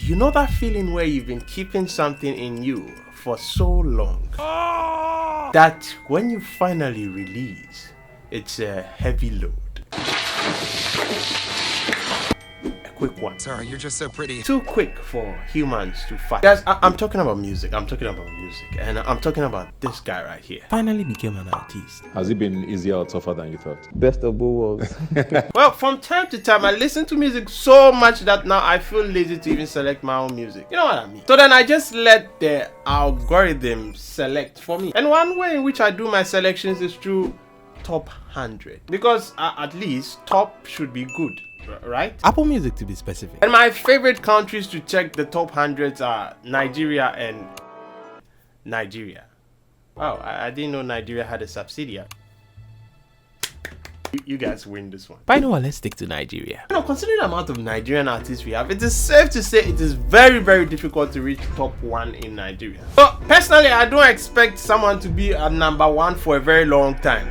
You know that feeling where you've been keeping something in you for so long that when you finally release, it's a heavy load. Quick one. Sorry, you're just so pretty. Too quick for humans to fight. Guys, I'm talking about music. And I'm talking about this guy right here. Finally became an artist. Has it been easier or tougher than you thought? Best of both worlds. Well, from time to time, I listen to music so much that now I feel lazy to even select my own music. You know what I mean? So then I just let the algorithm select for me. And one way in which I do my selections is through top 100. Because at least top should be good. Right? Apple Music to be specific. And my favorite countries to check the top 100s are Nigeria and Nigeria. Wow, I didn't know Nigeria had a subsidiary. You guys win this one. But you know what, let's stick to Nigeria. You know, considering the amount of Nigerian artists we have, it is safe to say it is very, very difficult to reach top 1 in Nigeria. But personally, I don't expect someone to be at number 1 for a very long time.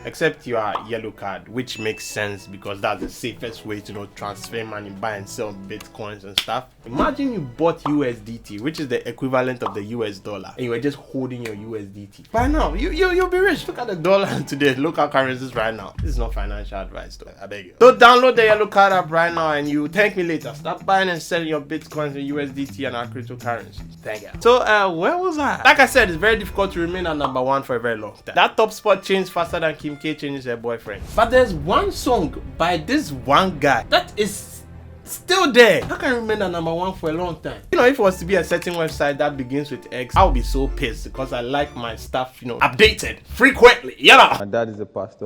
Except you are yellow card, which makes sense because that's the safest way to transfer money, buy and sell bitcoins and stuff. Imagine you bought USDT, which is the equivalent of the US dollar, and you were just holding your USDT. By now, you'll be rich. Look at the dollar and today, local currencies right now. This is not financial advice though, I beg you. So download the yellow card app right now and you thank me later. Start buying and selling your bitcoins and USDT and our cryptocurrencies. Thank you. So where was I? Like I said, it's very difficult to remain at number 1 for a very long time. That top spot changed faster than Kim K changes her boyfriend. But there's one song by this one guy that is still there. How can I remain at number 1 for a long time? You know, if it was to be a certain website that begins with X, I would be so pissed because I like my stuff, updated frequently. Yeah. My dad is a pastor.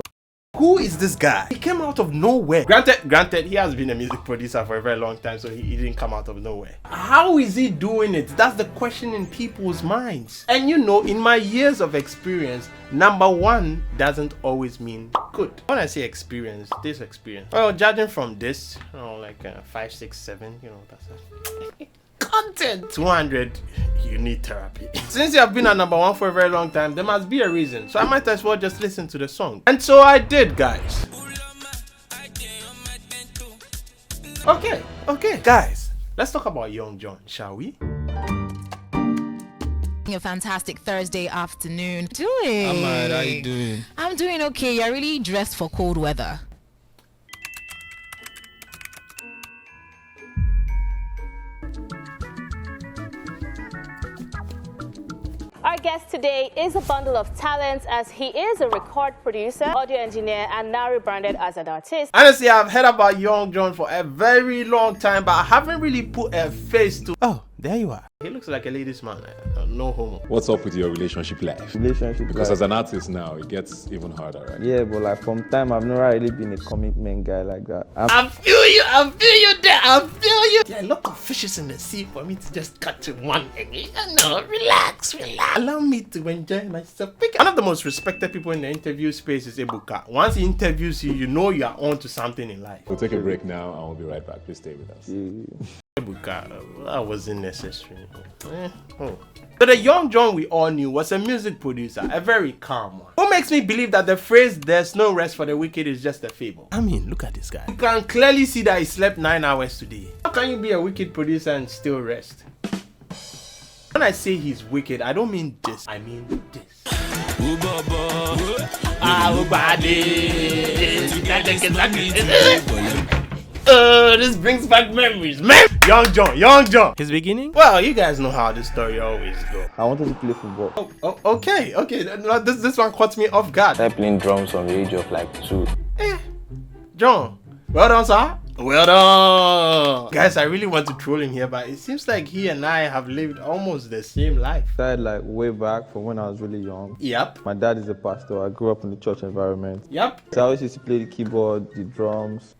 Who is this guy? He came out of nowhere. Granted, he has been a music producer for a very long time, so he didn't come out of nowhere. How is he doing it? That's the question in people's minds. And in my years of experience, number 1 doesn't always mean good. When I say experience, this experience. Well, judging from this, like 5, 6, 7, that's it. Content 200, you need therapy. Since you have been at number 1 for a very long time, there must be a reason, so I might as well just listen to the song. And so I did, guys. Okay guys, let's talk about Young Jonn, shall we? A fantastic Thursday afternoon. Doing? Ahmad, how you doing? I'm doing okay. You're really dressed for cold weather. Our guest today is a bundle of talents as he is a record producer, audio engineer, and now rebranded as an artist. Honestly, I've heard about Young Jonn for a very long time, but I haven't really put a face to. Oh, there you are. He looks like a ladies' man. No homo. What's up with your relationship life? Because as an artist now, it gets even harder, right? Yeah, but like from time, I've never really been a commitment guy like that. I feel you there. There are a lot of fishes in the sea for me to just catch one egg. Relax. Allow me to enjoy myself. One of the most respected people in the interview space is Ebuka. Once he interviews you, you know you are on to something in life. We'll take a break now and we'll be right back. Please stay with us. Ebuka, that wasn't necessary. So the Young Jonn we all knew was a music producer, a very calm one. What makes me believe that the phrase "there's no rest for the wicked" is just a fable? I mean, look at this guy. You can clearly see that he slept 9 hours today. How can you be a wicked producer and still rest? When I say he's wicked, I don't mean this, I mean this. This brings back memories, man. Young Jonn. His beginning? Well, you guys know how this story always goes. I wanted to play football. Okay. No, this one caught me off guard. I started playing drums from the age of like 2. John, well done, sir. Well done. Guys, I really want to troll him here, but it seems like he and I have lived almost the same life. Started like way back from when I was really young. Yep. My dad is a pastor. I grew up in the church environment. Yep. So I always used to play the keyboard, the drums.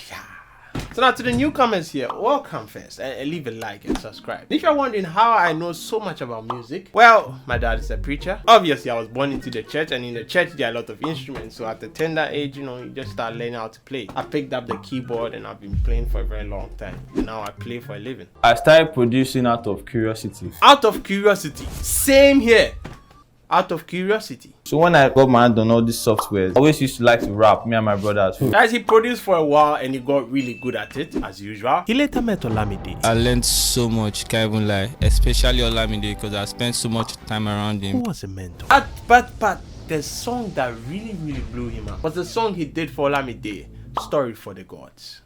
Yeah. So now to the newcomers here, welcome first and leave a like and subscribe. If you're wondering how I know so much about music, well, my dad is a preacher. Obviously, I was born into the church, and in the church there are a lot of instruments. So at the tender age, you just start learning how to play. I picked up the keyboard and I've been playing for a very long time. And now I play for a living. I started producing out of curiosity. Out of curiosity. Same here. out of curiosity. So when I got my hand on all these softwares, I always used to like to rap, me and my brothers. Guys, he produced for a while and he got really good at it, as usual. He later met Olamide. I learned so much, can't even lie, especially Olamide, because I spent so much time around him. Who was a mentor? But the song that really blew him up was the song he did for Olamide, Story for the Gods.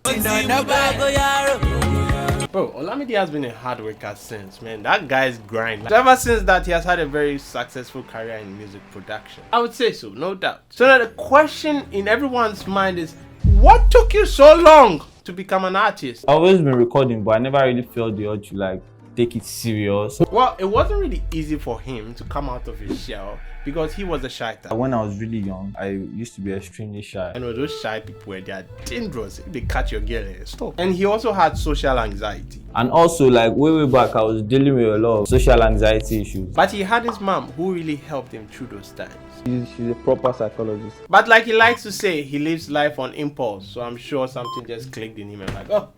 Bro, Olamide has been a hard worker since, man. That guy's grind. So ever since that, he has had a very successful career in music production. I would say so, no doubt. So now the question in everyone's mind is, what took you so long to become an artist? I've always been recording, but I never really felt the urge to like take it serious. Well, it wasn't really easy for him to come out of his shell because he was a shy type. When I was really young, I used to be extremely shy. And those shy people, they are dangerous. If they catch your girl, stop. And he also had social anxiety. And also, like way back, I was dealing with a lot of social anxiety issues. But he had his mom who really helped him through those times. She's a proper psychologist. But like he likes to say, he lives life on impulse. So I'm sure something just clicked in him and like, oh,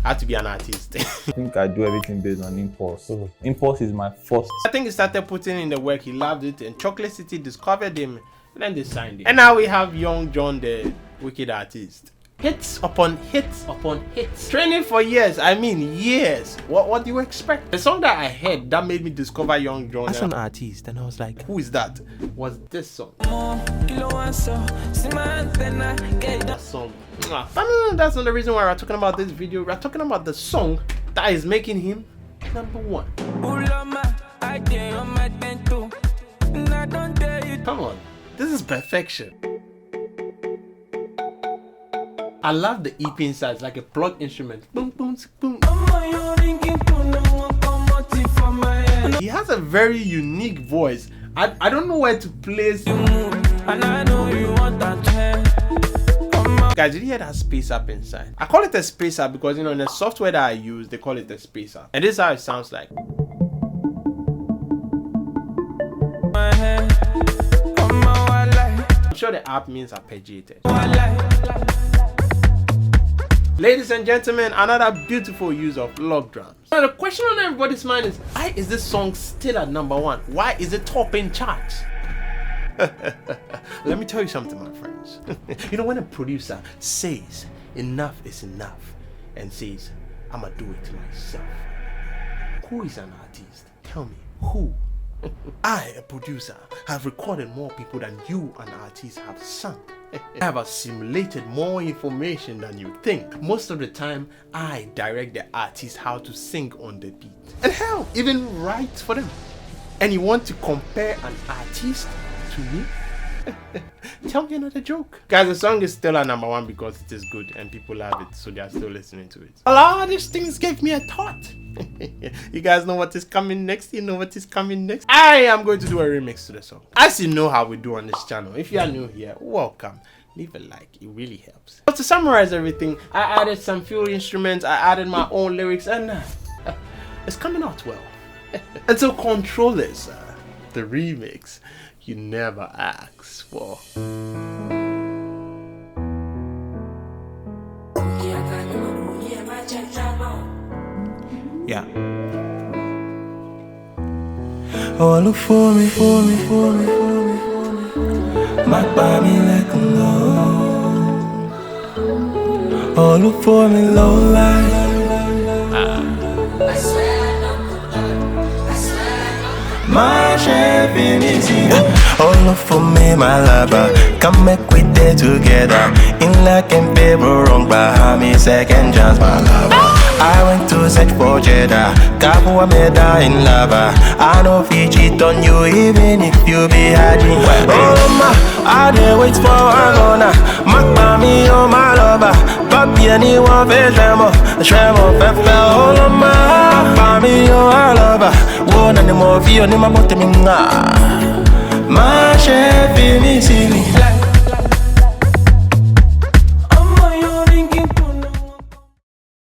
I have to be an artist. I think I do everything based on impulse. Impulse is my first. I think he started putting in the work, he loved it, and Chocolate City discovered him, and then they signed him. And now we have Young Jonn, the wicked artist. Hits upon hits upon hits. Training for years, I mean years. What do you expect? The song that I heard that made me discover Young Jonn as an artist, and I was like, who is that? Was this song. That song. That's not the reason why we're talking about this video. We're talking about the song that is making him #1. Come on, this is perfection. I love the EP inside. It's like a plug instrument. Boom, boom, boom. He has a very unique voice. I don't know where to place. Guys, did you hear that space up inside? I call it a space up because, you know, in the software that I use, they call it a space up. And this is how it sounds like. I'm sure the app means arpeggiated. Ladies and gentlemen, another beautiful use of log drums. Now the question on everybody's mind is, why is this song still at #1? Why is it topping charts? Let me tell you something, my friends. You know, when a producer says enough is enough and says, I'ma do it myself, who is an artist? Tell me, who? I, a producer, have recorded more people than you, an artist, have sung. I have assimilated more information than you think. Most of the time, I direct the artist how to sing on the beat. And hell, even write for them. And you want to compare an artist to me? Tell me another joke. Guys, the song is still at #1 because it is good and people love it, so they are still listening to it. A lot of these things gave me a thought. You guys know what is coming next? You know what is coming next? I am going to do a remix to the song. As you know how we do on this channel. If you are new here, welcome. Leave a like, it really helps. But to summarize everything, I added some few instruments, I added my own lyrics, and it's coming out well. And so control this, the remix you never asked for. Yeah. Oh, look for me, for me, for me, for me, for me. My body like a low. Oh, look for me, low light. My chef in easy. Oh, look for me, my lover. Come back with it together. In like and paper wrong, but me second chance, my lover. I went to search for Jeddah. Kapu made in lava. I know if cheat on you, even if you be hiding. Oh, ma, I did wait for a gonna. Makami, oh, my lover. Papi, anyone, tremor, pepper. Oh, ma, Makami, oh, my lover. One and more view, my bottom. My chef, me see me.